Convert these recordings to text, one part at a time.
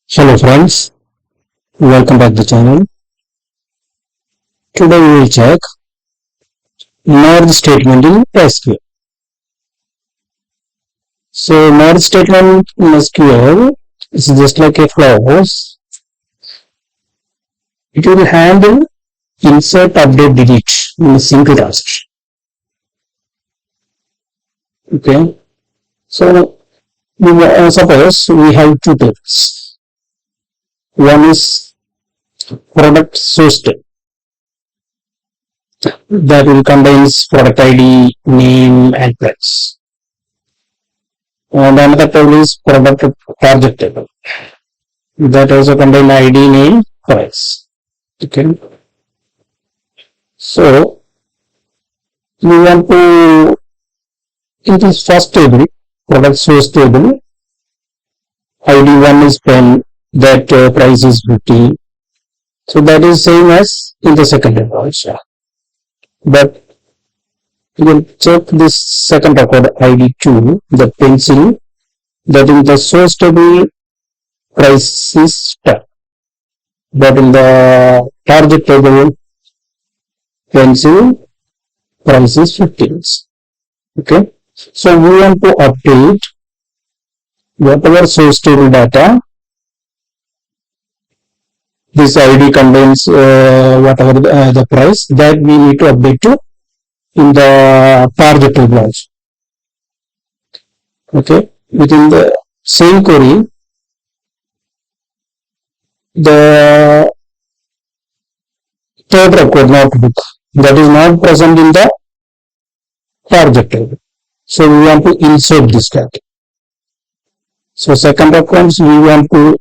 Hello friends, welcome back to the channel. Today we will check merge statement in SQL. So merge statement in SQL is just like a clause. It will handle insert, update, delete in a single transaction. Okay. So suppose we have two tables. One is product source table. That will contains product ID, name and price. And another table is product target table. That also contain ID, name, price. Okay. So we want to, in this first table, product source table, ID 1 is 10, that price is 50. So that is same as in the second table also. But you will check this second record ID 2, the pencil, that in the source table price is 10. But in the target table pencil price is 15. Okay. So we want to update whatever source table data. This ID contains whatever the price that we need to update to in the target table also. Okay, within the same query, the third record notebook that is not present in the target table. So we want to insert this data. So second record we want to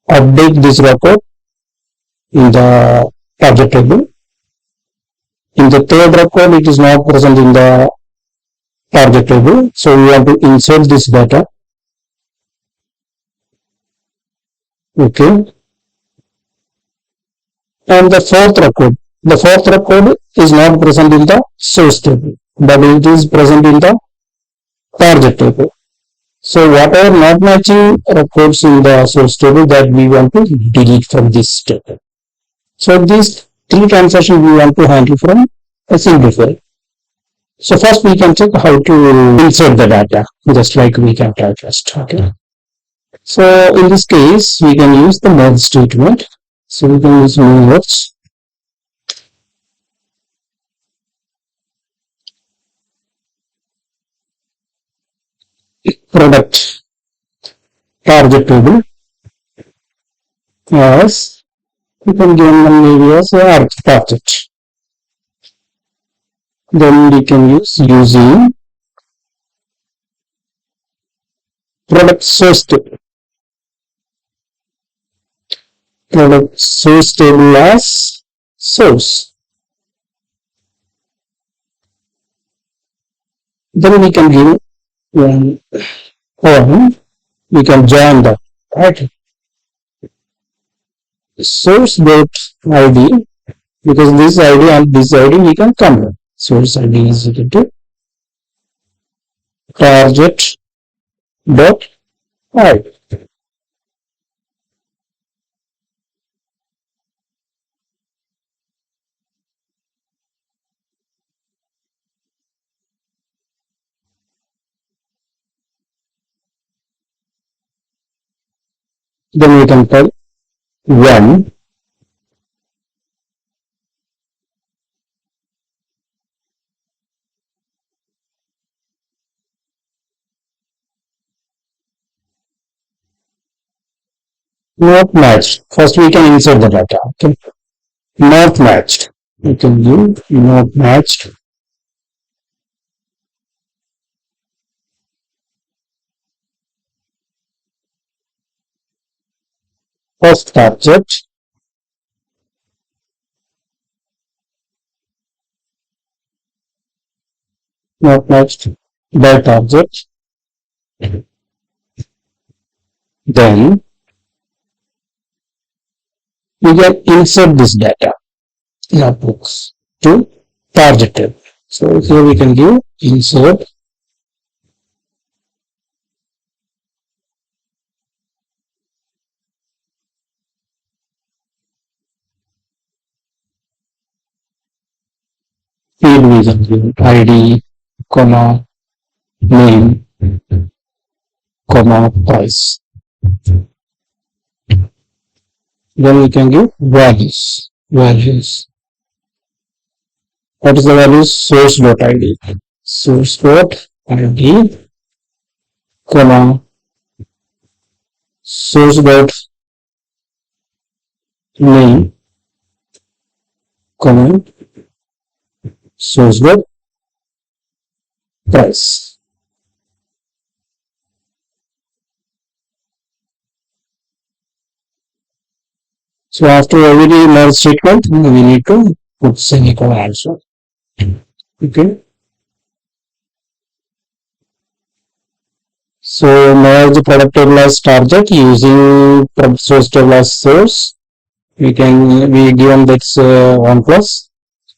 update this record in the target table. In the third record, it is not present in the target table. So we want to insert this data. Okay. And the fourth record is not present in the source table, but it is present in the target table. So whatever not matching records in the source table, that we want to delete from this table. So these three transactions we want to handle from a single file. So first we can check how to insert the data, just like we can try first. Okay. So in this case, we can use the merge statement. So we can use merge. Product target table as we can give them maybe as a target. Then we can use using product source table. Product source table as source. Then we can give one column. We can join that, right? Source dot ID, because this ID and this ID we can combine. Source ID is equal to target dot ID. Then we can type 1 not matched. First we can insert the data. Okay. Not matched. We can give not matched. First object. Not matched. That object. Then we can insert this data notebooks to target table. So here we can give insert field we can give ID, comma, name, comma, price. Then we can give values. Values. What is the value? Source.id. Source.id, comma, source.name, comma, source.price. So after every merge statement, we need to put semicolon also. Okay. So merge product table as target using product source table as source. We given that's 1 plus,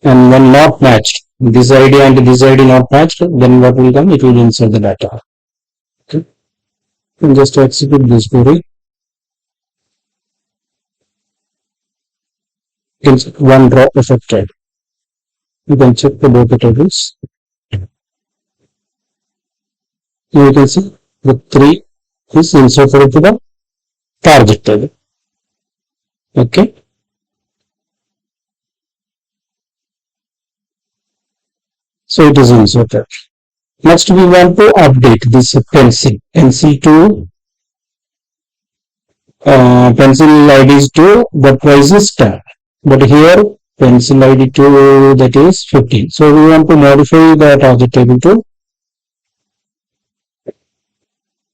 and when not matched, this ID and this ID not matched, then what will come? It will insert the data. Okay. And just execute this query. One row affected. You can check the both the tables. Here you can see the 3 is inserted to the target table. Okay. So it is inserted. Next we want to update this pencil to pencil ID is 2, the price is 10. But here pencil ID 2, that is 15. So we want to modify the target table to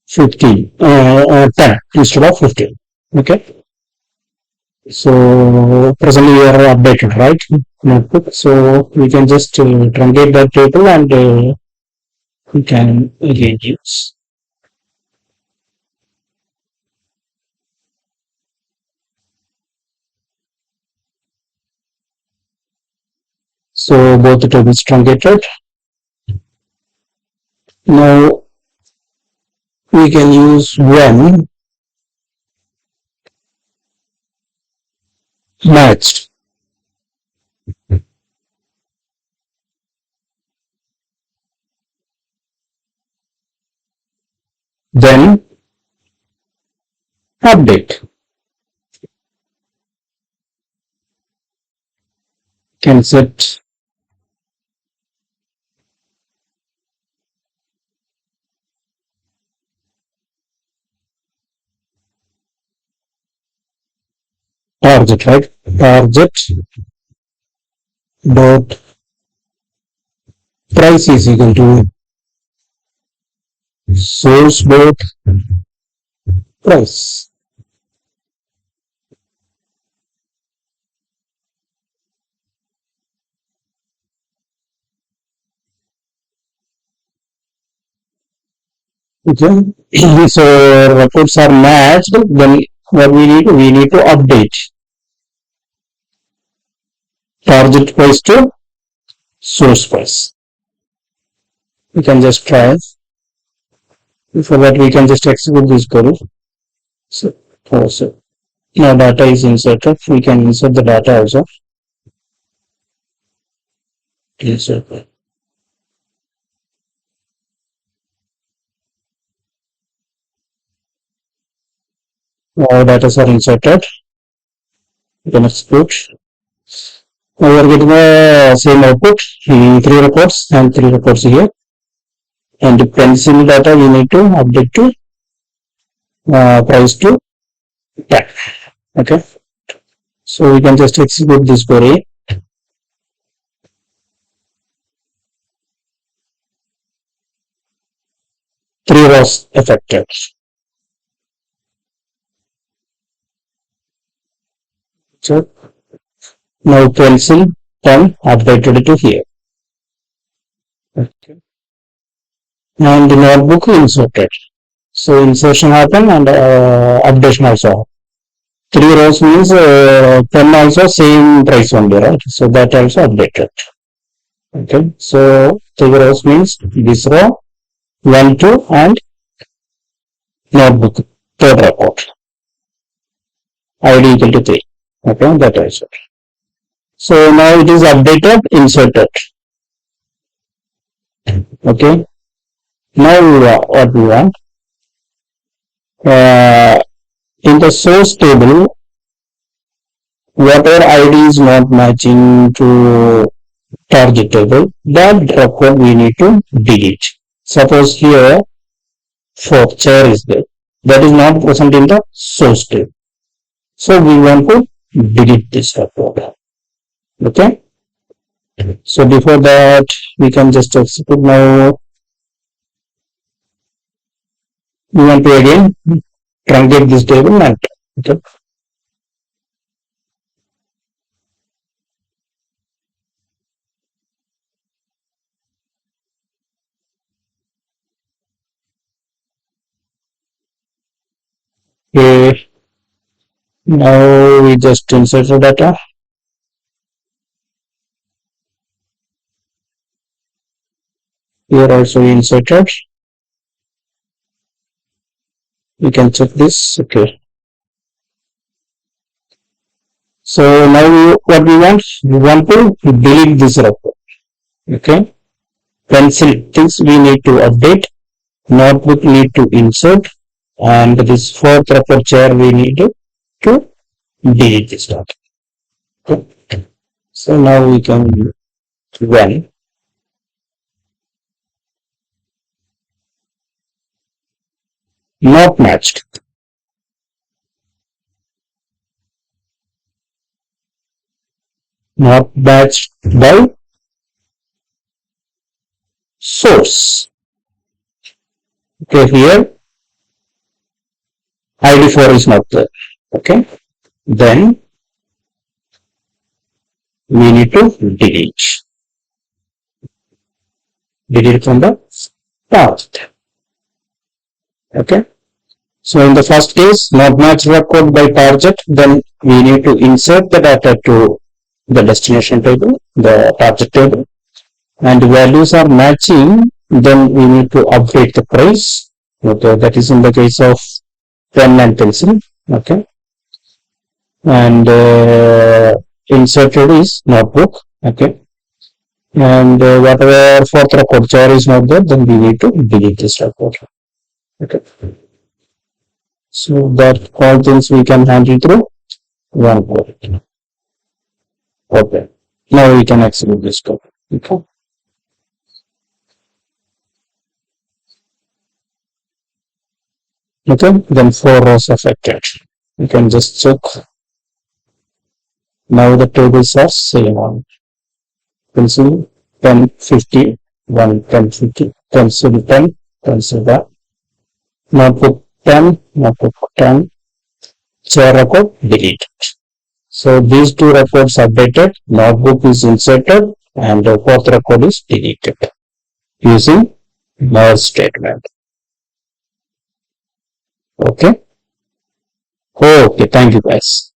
15, 10 instead of 15. Okay. So presently we are updated, right? Notebook. So we can just truncate that table and we can again use. So both the tables truncated. Now we can use when matched. Then update. Can set target, right? Target dot price is equal to source dot price. Okay. So reports are matched. Then what we need? We need to update target price to source price. We can just try. For that, we can just execute this query. So also, now data is inserted. We can insert the data also. Insert. All data are inserted. You can execute. Now we are getting the same output. 3 records and 3 records here. And the pencil data we need to update to price to 10. Okay. So we can just execute this query. Three rows affected. So now pencil 10 updated to here. Okay. And the notebook inserted. So insertion happened and updation also. 3 rows means 10 also same price only, right? So that also updated. Okay. So 3 rows means this row, 1, 2 and notebook, third record. ID equal to 3. Okay, that also. So now it is updated, inserted. Okay. Now what we want, uh, in the source table, whatever ID is not matching to target table, that record we need to delete. Suppose here fourth chair is there, that is not present in the source table. So we want to delete this record. Okay. So before that, we can just execute now. We want to again truncate this table and okay. Okay. Now we just insert the data. Here also we inserted. We can check this. Okay. So now what we want to delete this record. Okay. Pencil things we need to update. Notebook need to insert. And this fourth record chair we need to delete this document. Okay. So now we can run. Not matched. Not matched by source. Okay, here ID4 is not there. Okay, then we need to delete from the path. Okay, so in the first case, not matched record by target, then we need to insert the data to the destination table, the target table, and the values are matching, then we need to update the price. Okay, that is in the case of pen and pencil. Okay, and inserted is notebook. Okay, and whatever fourth record chair is not there, then we need to delete this record. Okay, so that all things we can handle through one code. Okay, now we can execute this code. Okay. Okay, then 4 rows affected. You can just check. Now the tables are same on pencil 10, 50, 1, 10, 50, pencil 10, pencil 1, notebook 10, notebook 10, chair record deleted. So these two records updated, notebook is inserted, and the fourth record is deleted using merge statement. Okay. Okay, thank you guys.